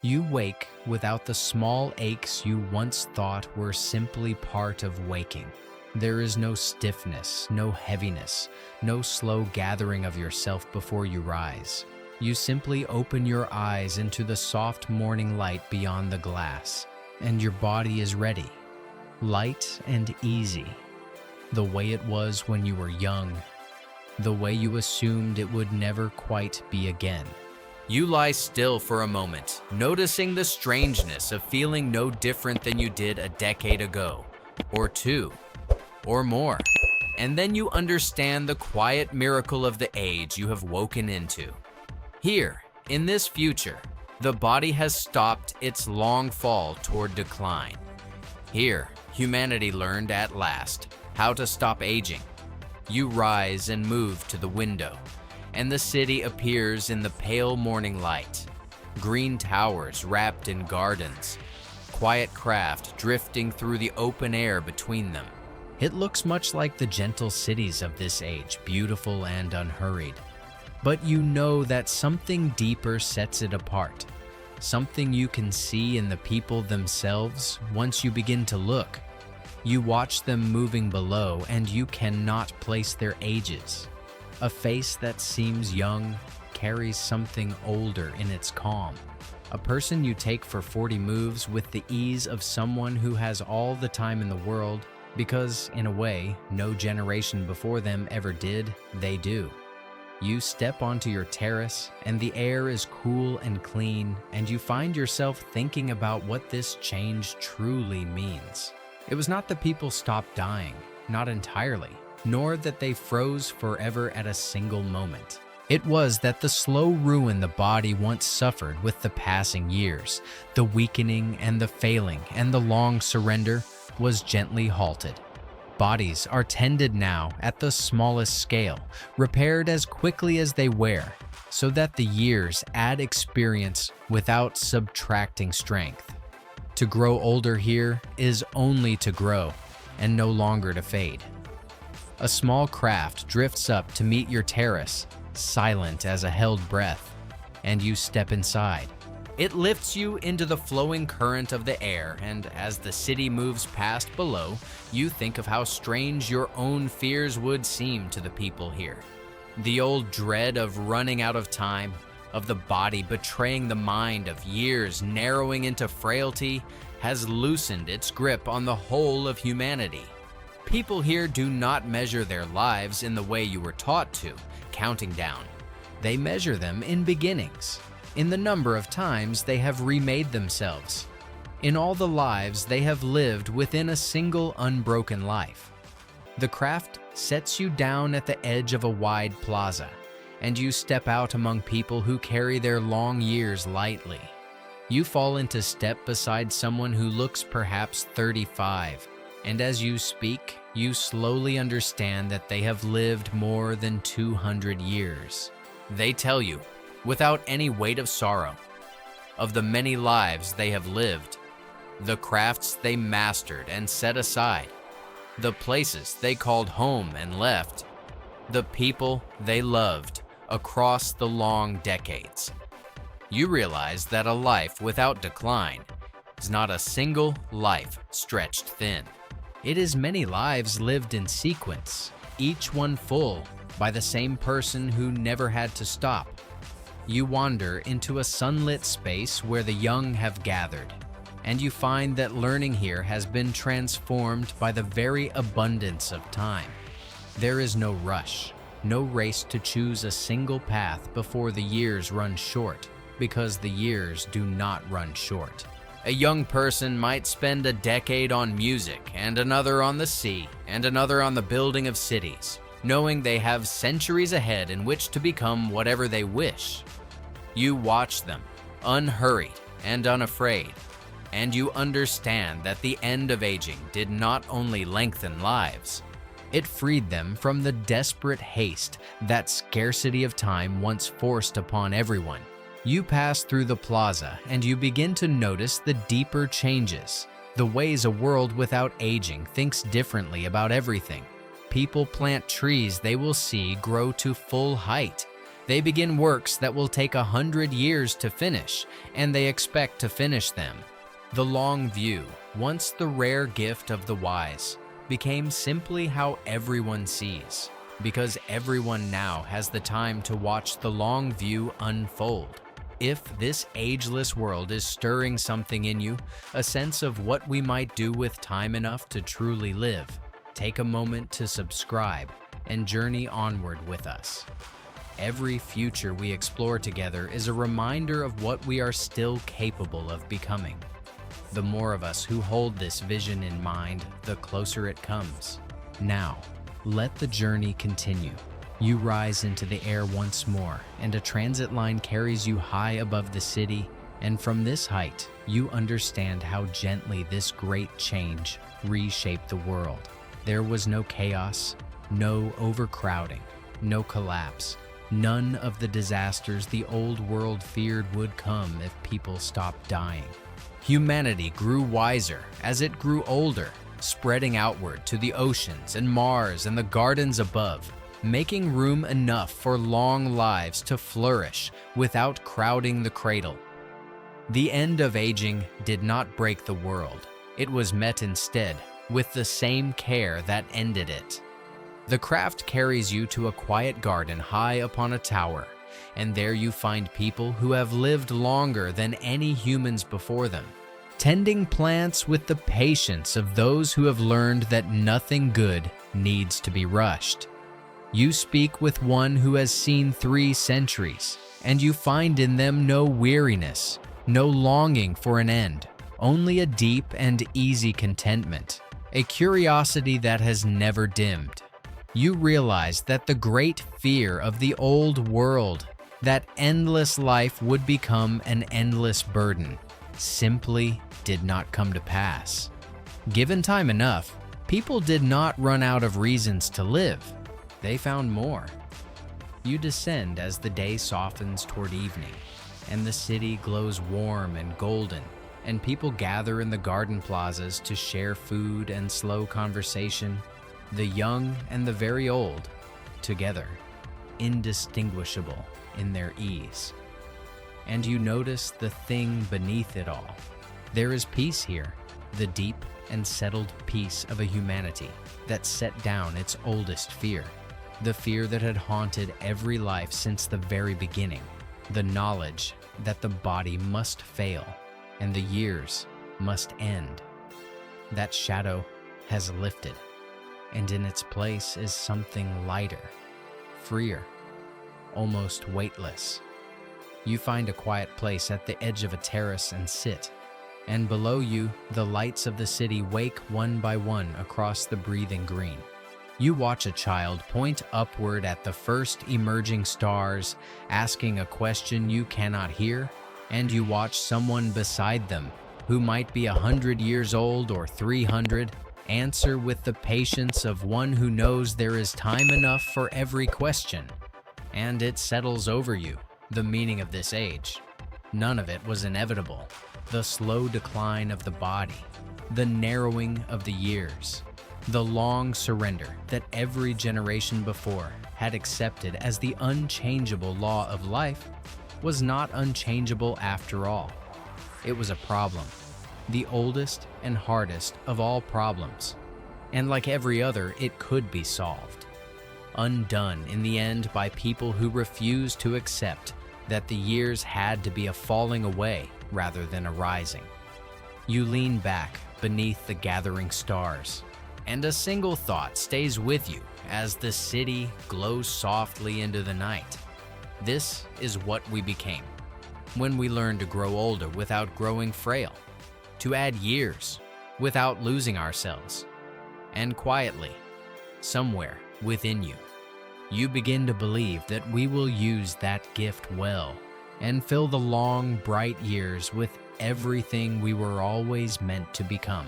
You wake without the small aches you once thought were simply part of waking. There is no stiffness, no heaviness, no slow gathering of yourself before you rise. You simply open your eyes into the soft morning light beyond the glass, and your body is ready, light and easy, the way it was when you were young, the way you assumed it would never quite be again. You lie still for a moment, noticing the strangeness of feeling no different than you did a decade ago, or two, or more. And then you understand the quiet miracle of the age you have woken into. Here, in this future, the body has stopped its long fall toward decline. Here, humanity learned at last how to stop aging. You rise and move to the window, and the city appears in the pale morning light. Green towers wrapped in gardens, quiet craft drifting through the open air between them. It looks much like the gentle cities of this age, beautiful and unhurried. But you know that something deeper sets it apart, something you can see in the people themselves once you begin to look. You watch them moving below, and you cannot place their ages. A face that seems young carries something older in its calm. A person you take for 40 moves with the ease of someone who has all the time in the world, because, in a way, no generation before them ever did, they do. You step onto your terrace, and the air is cool and clean, and you find yourself thinking about what this change truly means. It was not that people stopped dying, not entirely, nor that they froze forever at a single moment. It was that the slow ruin the body once suffered with the passing years, the weakening and the failing and the long surrender, was gently halted. Bodies are tended now at the smallest scale, repaired as quickly as they wear, so that the years add experience without subtracting strength. To grow older here is only to grow, and no longer to fade. A small craft drifts up to meet your terrace, silent as a held breath, and you step inside. It lifts you into the flowing current of the air, and as the city moves past below, you think of how strange your own fears would seem to the people here. The old dread of running out of time, of the body betraying the mind, of years narrowing into frailty, has loosened its grip on the whole of humanity. People here do not measure their lives in the way you were taught to, counting down. They measure them in beginnings, in the number of times they have remade themselves, in all the lives they have lived within a single unbroken life. The craft sets you down at the edge of a wide plaza, and you step out among people who carry their long years lightly. You fall into step beside someone who looks perhaps 35, and as you speak, you slowly understand that they have lived more than 200 years. They tell you, without any weight of sorrow, of the many lives they have lived, the crafts they mastered and set aside, the places they called home and left, the people they loved across the long decades. You realize that a life without decline is not a single life stretched thin. It is many lives lived in sequence, each one full by the same person who never had to stop. You wander into a sunlit space where the young have gathered, and you find that learning here has been transformed by the very abundance of time. There is no rush, no race to choose a single path before the years run short, because the years do not run short. A young person might spend a decade on music, and another on the sea, and another on the building of cities, knowing they have centuries ahead in which to become whatever they wish. You watch them, unhurried and unafraid, and you understand that the end of aging did not only lengthen lives, it freed them from the desperate haste that scarcity of time once forced upon everyone. You pass through the plaza and you begin to notice the deeper changes, the ways a world without aging thinks differently about everything. People plant trees they will see grow to full height, They begin works that will take 100 years to finish, and they expect to finish them. The long view, once the rare gift of the wise, became simply how everyone sees, because everyone now has the time to watch the long view unfold. If this ageless world is stirring something in you, a sense of what we might do with time enough to truly live, take a moment to subscribe and journey onward with us. Every future we explore together is a reminder of what we are still capable of becoming. The more of us who hold this vision in mind, the closer it comes. Now, let the journey continue. You rise into the air once more, and a transit line carries you high above the city, and from this height, you understand how gently this great change reshaped the world. There was no chaos, no overcrowding, no collapse, none of the disasters the old world feared would come if people stopped dying. Humanity grew wiser as it grew older, spreading outward to the oceans and Mars and the gardens above, making room enough for long lives to flourish without crowding the cradle. The end of aging did not break the world. It was met instead with the same care that ended it. The craft carries you to a quiet garden high upon a tower, and there you find people who have lived longer than any humans before them, tending plants with the patience of those who have learned that nothing good needs to be rushed. You speak with one who has seen 3 centuries, and you find in them no weariness, no longing for an end, only a deep and easy contentment, a curiosity that has never dimmed. You realize that the great fear of the old world, that endless life would become an endless burden, simply did not come to pass. Given time enough, people did not run out of reasons to live. They found more. You descend as the day softens toward evening, and the city glows warm and golden, and people gather in the garden plazas to share food and slow conversation, the young and the very old, together, indistinguishable in their ease. And you notice the thing beneath it all. There is peace here, the deep and settled peace of a humanity that set down its oldest fear, the fear that had haunted every life since the very beginning, the knowledge that the body must fail and the years must end. That shadow has lifted, and in its place is something lighter, freer, almost weightless. You find a quiet place at the edge of a terrace and sit, and below you, the lights of the city wake one by one across the breathing green. You watch a child point upward at the first emerging stars, asking a question you cannot hear, and you watch someone beside them, who might be 100 years old or 300, answer with the patience of one who knows there is time enough for every question. And it settles over you, the meaning of this age. None of it was inevitable. The slow decline of the body, the narrowing of the years, the long surrender that every generation before had accepted as the unchangeable law of life was not unchangeable after all. It was a problem, the oldest and hardest of all problems, and like every other, it could be solved. Undone in the end by people who refused to accept that the years had to be a falling away rather than a rising. You lean back beneath the gathering stars, and a single thought stays with you as the city glows softly into the night. This is what we became when we learned to grow older without growing frail, to add years without losing ourselves. And quietly, somewhere within you, you begin to believe that we will use that gift well and fill the long, bright years with everything we were always meant to become.